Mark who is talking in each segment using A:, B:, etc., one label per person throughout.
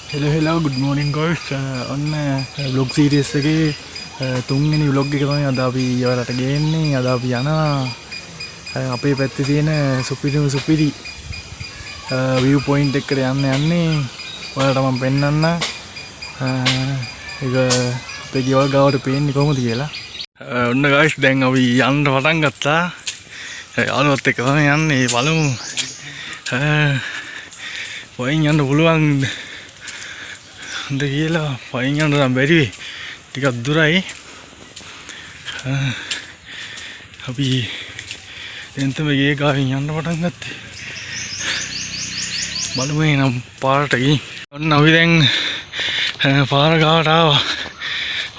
A: hello good morning guys ඔන්න vlog series එකේ තුන්වෙනි vlog එක තමයි අද අපි ඔයාලට ගේන්නේ. අද අපි යනවා අපේ පැත්තේ තියෙන සුපිරි view point එකට යන්නේ. ඔයාලට මම පෙන්නන්න ඒක අපේ ගෙවල් ගාවට පේන්නේ කොහොමද කියලා. ඔන්න guys දැන් අපි යන්න පටන් ගත්තා. යාළුවත් එක්ක තමයි යන්නේ. බලමු වයින් යන්න පුළුවන් කියලා. වයින් යන්න නම් බැරි වෙයි. ටිකක් දුරයි. අපි දැන් තමයි ගේ ගාවින් යන්න පටන් ගත්තේ. බලමු එනම් පාරට ගිහින්. ඔන්න අපි දැන් පාර ගාවට ආවා.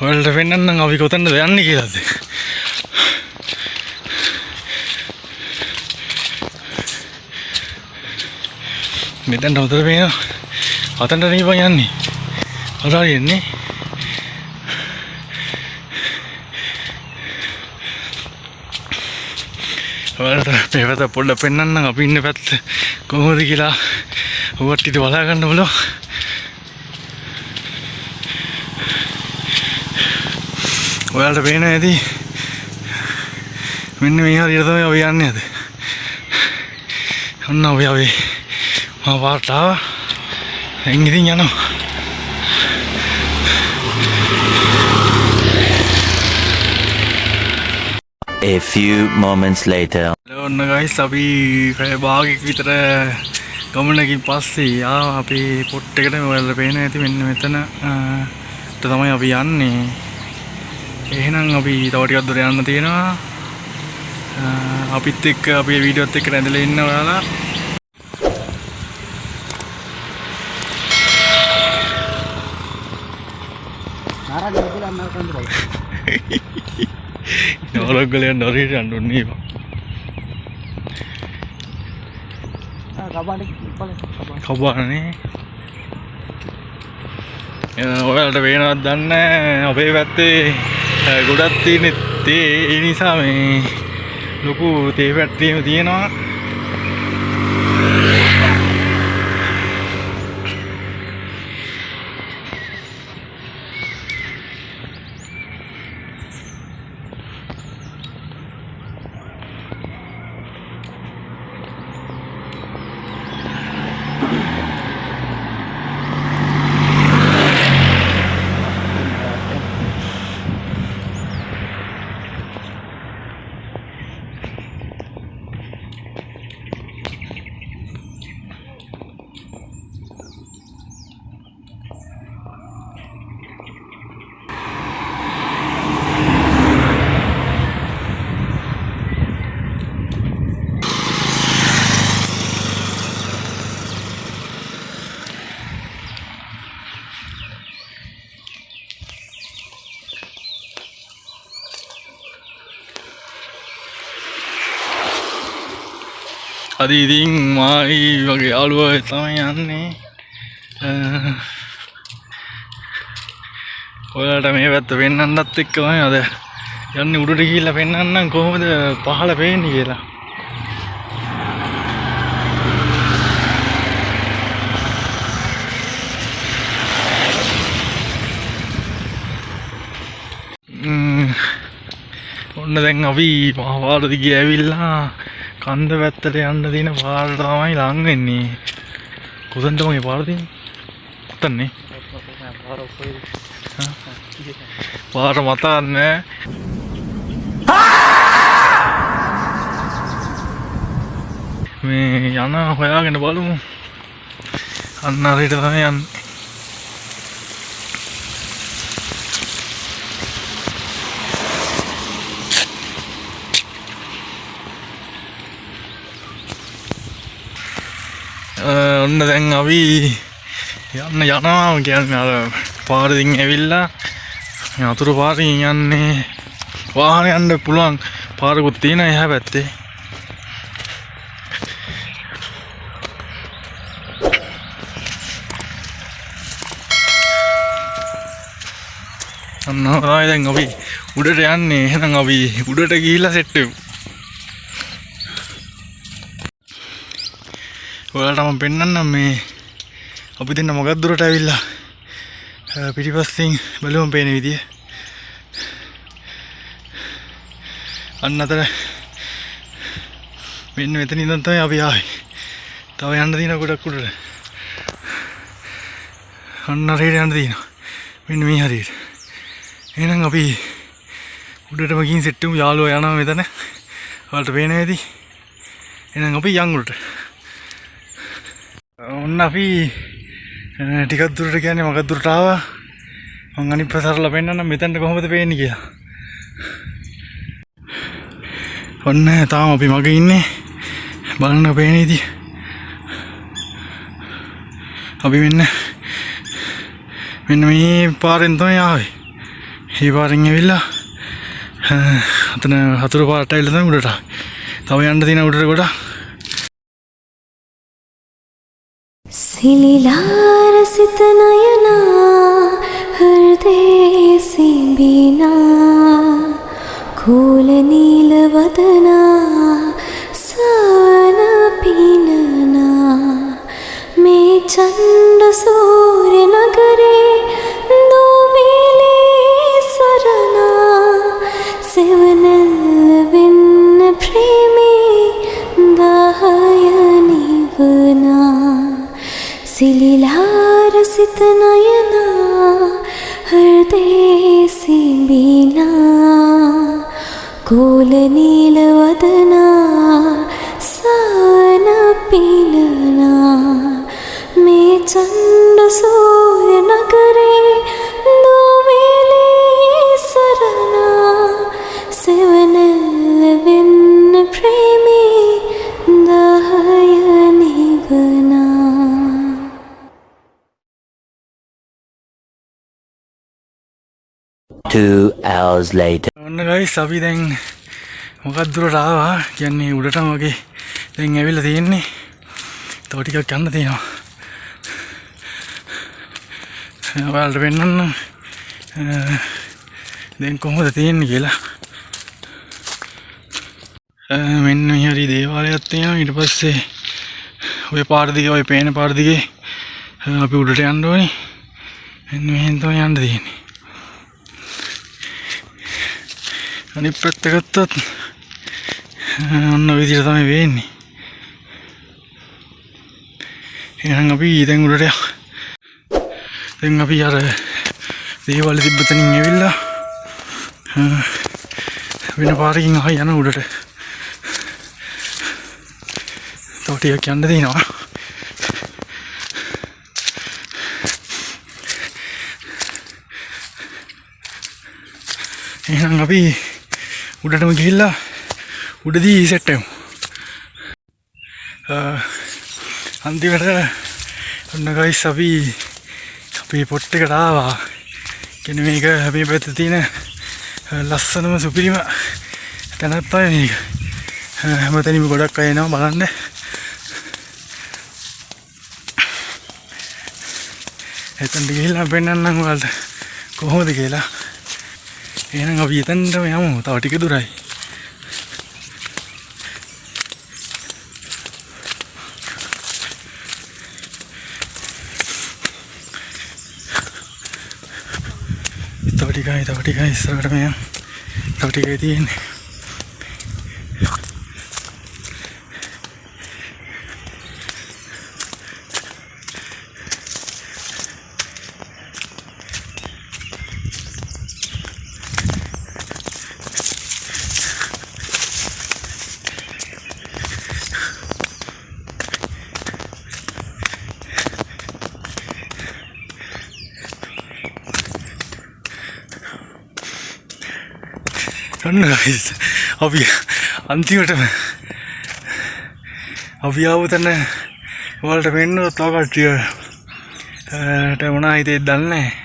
A: ඔයාලට පෙන්නන්නම් අපි කොතනද යන්නේ කියලාද. මෙතන උතර පේනවා. අතනට නෙවෙයි යන්නේ. අරාරි එන්නේ. ඔයාලට මේ පැත්ත පොඩ්ඩක් පෙන්නන්නම් අපි ඉන්න පැත්ත කොහොමද කියලා. ඔවත් ටික බලා ගන්න බලන්න. ඔයාලට පේනවා ඇති. මෙන්න මේ හරියට තමයි අපි යන්නේ අද. ඔන්න අපි මම පාරට ආවා. දැන් ඉතින් යනවා.
B: A few moments later.
A: ඔන්න guys අපි පැය භාගයක් විතර ගමනකින් පස්සේ ආවා අපේ පොට් එකට. ඔයාලට පේනවා ඇති මෙන්න මෙතන තමයි අපි යන්නේ. එහෙනම් අපි තව ටිකක් දුර යන්න තියෙනවා. අපිත් එක්ක අපේ වීඩියෝත් එක්ක රැඳලා ඉන්න ඔයාලා. නරගලයන් නරීට යන්නේ කබානේ. ඔයාලට පේනවද දන්නේ අපේ පැත්තේ ගොඩක් තියෙන තේ. ඒ නිසා මේ ලොකු තේ පැට්ටියම තියෙනවා. අද ඉතින් මායි වගේ යාළුවෝ තමයි යන්නේ. ඔයාලට මේ පැත්ත පෙන්නන්නත් එක්ක තමයි අද යන්නේ. උඩට ගිහිල්ලා පෙන්නන්නම් කොහොමද පහළ පේන්නේ කියලා. ඔන්න දැන් අපි මහපාර දිගේ ඇවිල්ලා කන්ද පැත්තට යන්න තියෙන පාරට තමයි ලං වෙන්නේ. කොතනද මගේ පාර තියෙන්නේ? ඔතනනේ. පාර මතන්නේ. මේ යන හොයාගෙන බලමු. අන්න හරියට තමයි යන්නේ. ඔන්න දැන් අපි යනවා කියන්නේ අර පාරකින් ඇවිල්ලා අතුරු පාරකින් යන්නේ. වාහන යන්න පුළුවන් පාරකුත් තියෙනවා එහා පැත්තේ. ඔන්න දැන් අපි උඩට යන්නේ. එහෙනම් අපි උඩට ගිහිල්ලා සෙට් වෙමු. ඔයාලට මම පෙන්නන්නම් මේ අපි දෙන්න මොකක් දුරට ඇවිල්ලා පිටිපස්සෙන් බැලුවම පේන විදිය. අන්න අතර මෙන්න මෙතන ඉඳන් තමයි අපි ආවේ. තව යන්න තියෙන ගොඩක් උඩට. අන්න හරියට යන්න තියෙනවා. මෙන්න මේ හරියට. එහෙනම් අපි උඩටම ගිහින් සෙට් වෙමු. යාළුවා යනවා මෙතන. ඔයාලට පේන ඇති. එහෙනම් අපි යන් උඩට. ඔන්න අපි ටිකක් දුරට කියන්නේ මොකක් දුරට ආවා. මං අනිත් ප්‍රසාරලා පෙන්නන්නම් මෙතනට කොහොමද පේන්නේ කියලා. ඔන්න තාම අපි මගේ ඉන්නේ. බලන්න පේන ඉතින්. අපි මෙන්න මේ පාරෙන් තමයි ආවේ. මේ පාරෙන් ඇවිල්ලා අතන හතුරු පාරට ඇවිල්ලා තමයි උඩට ආවේ. තව යන්න තියෙන උඩට ගොඩක්.
C: සිලිලාර සිත නයනා හෘදේ සිඹිනා කෝල නීල වදනා සවන පිනනා මේ චණ්ඩ සූර්ය නගරේ දෝවිලේ සරණා සෙවනැල්ල වෙන්න ප්‍රේමී දහය නිවනා සිලිලාර සිත නයනා හෘදේ සිඹිනා කෝල නීල වදනා සවන පිනනා මේ චණ්ඩ සූර්ය නගරේ දෝවිලේ සරණා සෙවනැල්ල වෙන්න ප්‍රේමී දහය නිවනා.
B: 2 hours later.
A: ඔන්න ගයිස් අපි දැන් මොකක් දුරට ආවා කියන්නේ උඩටම වගේ දැන් ඇවිල්ලා තියෙන්නේ. තව ටිකක් යන්න තියෙනවා. ඔයාලට පෙන්නන්න දැන් කොහොමද තියෙන්නේ කියලා. මෙන්න මේ හරි දේවාලයක් තියෙනවා. ඊට පස්සේ ওই පාර දිගේ ওই පේන පාර දිගේ අපි උඩට යන්න ඕනේ. මෙන්න මෙහෙන් තමයි යන්න තියෙන්නේ. අනිත් පැත්ත ගත්තත් ඔන්න ඔය විදිහට තමයි වෙන්නේ. එහෙනම් අපි දැන් උඩට යමු. දැන් අපි අර දේවාලෙ තිබ්බ තැනින් ඇවිල්ලා වෙන පාරකින් ආයෙ යන උඩට. තව ටිකක් යන්න තියෙනවා. එහෙනම් අපි උඩටම ගිහිල්ලා උඩදී සෙට් වෙමු. අන්තිමට ඔන්න ගයිස් අපි අපේ පොට් එකට ආවා. කියන්නේ මේක මේ පැත්තේ තියෙන ලස්සනම සුපිරිම තැනක් තමයි මේක. හැමතැනම ගොඩක් අය එනවා බලන්න. එතනට ගිහිල්ලා පෙන්නන්නම් ඔයාලට කොහොමද කියලා. එහෙනම් අපි එතනටම යමු. තව ටික දුරයි. තව ටිකයි ඉස්සරහටම යමු. තව ටිකයි තියෙන්නේ. ඔන්න ගයිස් අපි අන්තිමටම අපි ආව තැන ඔයාලට පෙන්නුවොත් තව කට්ටියට මොනා හිතේද දන්නේ නැහැ.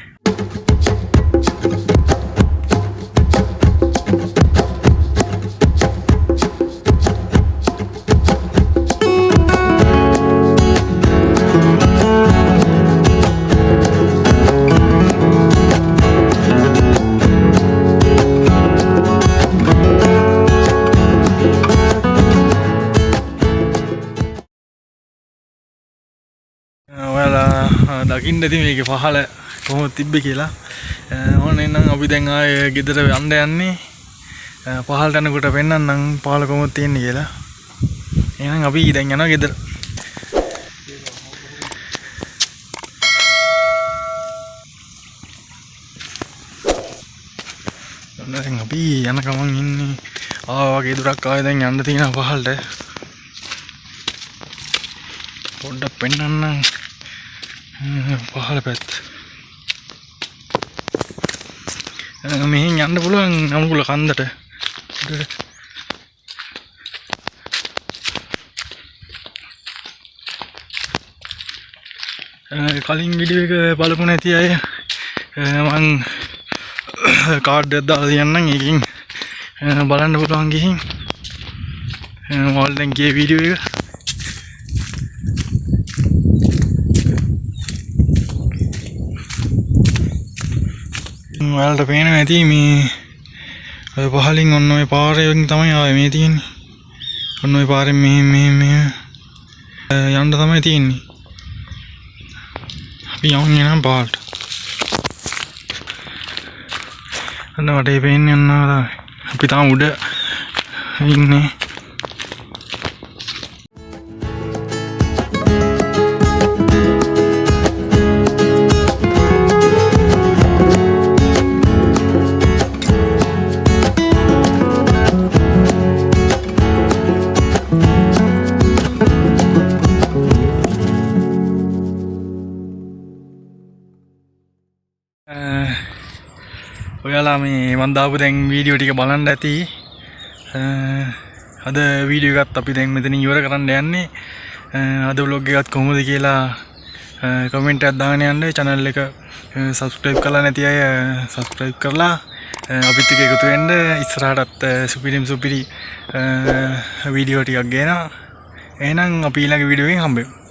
A: දකින්න ඇති මේකේ පහළ කොහොමද තිබ්බේ කියලා. ඕන එන්නම් අපි දැන් ආයේ ගෙදර යන්න යන්නේ. පහළට යනකොට පෙන්නන්නම් පහළ කොහොමද තියෙන්නේ කියලා. එහෙනම් අපි දැන් යනවා ගෙදර. දැන් අපි යන ගමන් ඉන්නේ වගේ දුරක් ආයේ දැන් යන්න තියෙනවා පහළට. පොඩ්ඩක් පෙන්නන්නම් පහළ පැත්ත. මෙහෙන් යන්න පුළුවන් අමුකුල කන්දට. කලින් වීඩියෝ එක බලපු නැති අය මං කාඩ් එකක් දාලා තියන්නම්. ඒකෙන් බලන්න පුළුවන් ගිහින් ඔයාලා දැන් ගියේ වීඩියෝ එක. ඔයාලට පේනවා ඇති මේ ඔය පහලින් ඔන්න ඔය පාරෙන් තමයි ආවේ මේ තියෙන්නේ. ඔන්න ඔය පාරෙන් මේ යන්න තමයි තියෙන්නේ. අපි යන්නේ නම් පාරට. අන්න වටේ පේන්නේ යනවා. අපි තාම උඩ ඉන්නේ. ඔයාලා මේ මන් දාපු දැන් වීඩියෝ ටික බලන්න ඇති. අද වීඩියෝ එකත් අපි දැන් මෙතන ඉවර කරන්න යන්නේ. අද vlog එකත් කොහොමද කියලා කමෙන්ට් එකක් දාගෙන යන්න. channel එක subscribe කරලා නැති අය subscribe කරලා අපිත් එක්ක එකතු වෙන්න. ඉස්සරහටත් සුපිරි වීඩියෝ ටිකක් ගේනවා. එහෙනම් අපි ඊළඟ වීඩියෝ එකෙන් හම්බෙමු.